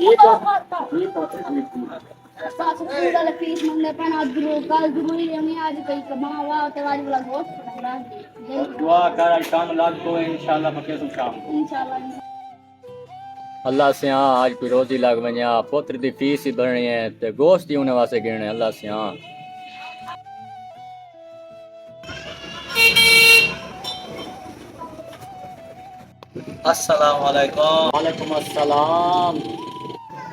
ये पोतरे की सास स्कूल वाले फीस मांगने पर आज कल जरूरी नहीं आज कहीं कमावा होते वाली वाला बहुत पड़ा और दुआ कर आज काम लाग तो इंशाल्लाह पक्के सु शाम इंशाल्लाह अल्लाह से हाँ आज कोई रोजी लाग वञा पोत्र दी फीस ही भरणी है ते गोश्त ही उन्हें वास्ते गिरने अल्लाह से हाँ अस्सलाम वालेकुम। वालेकुम अस्सलाम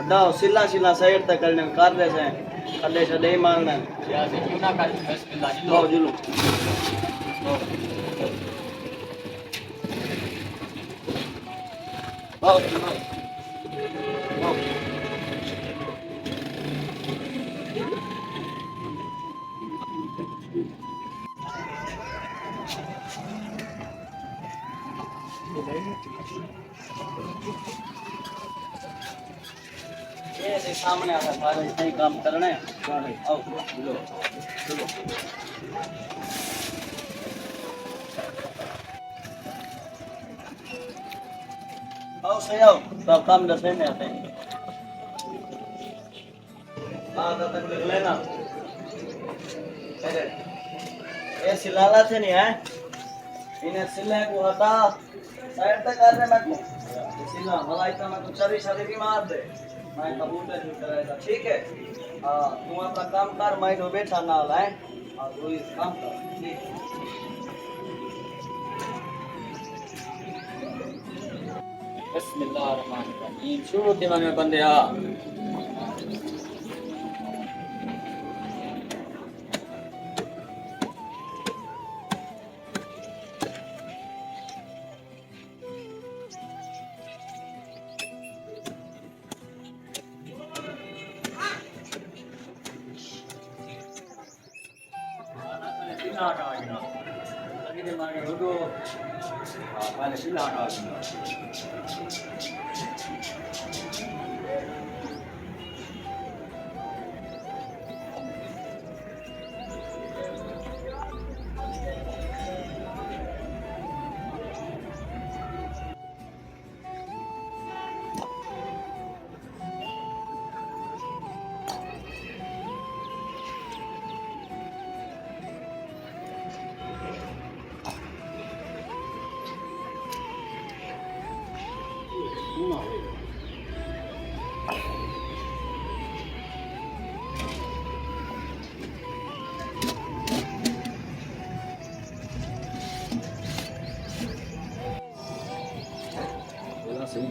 दाओ सिला सिला सैर तक करने कर दे से अल्ले से दे मांगना या से क्यों ना कर बिस्मिल्लाह लो जुलू आओ आओ ये सामने आ सारे सही काम करना है आओ लो चलो आओ सही आओ तो काम दसे में आते हैं हाँ तो तक लिख लेना अरे ये सिलाला थे नहीं है इन्हें सिले को हटा साइड तक कर रहे मैं को सिला मलाई तो मैं तो चरी चरी भी मार दे मैं कबूतर जो करेगा ठीक है हाँ तू अपना काम कर मैं तो बैठा ना लाए हाँ तू इस काम कर ठीक बिस्मिल्लाहिर्रहमानिर्रहीम शुरू दिमाग में बंदे आ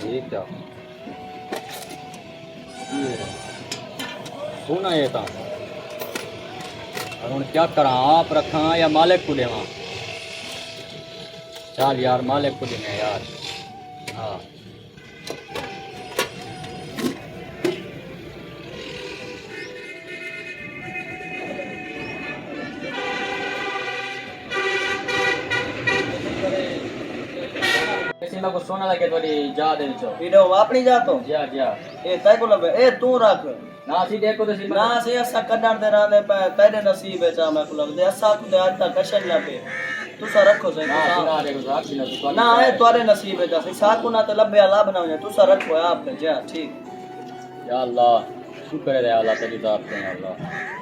ये क्या सोना ये था और क्या करा आप रखा या मालिक को देवा चल यार मालिक को देने यार हाँ को सोना लगे थोड़ी जा दे चो वीडियो अपनी जातो जा जा ए तय को लबे ए तू रख ना सी देखो तो सी ना से असा कड्डण दे रांदे पे तेरे नसीब है चा मैं को लग दे असा को दे आज तक कशन ना पे तू सा रखो से ना ना देखो साहब सी ना तो ना ए तोरे नसीब है चा सा को ना ते लबे अल्लाह बनाओ तू सा रखो आप जा ठीक या अल्लाह शुक्र है अल्लाह तेरी जात है अल्लाह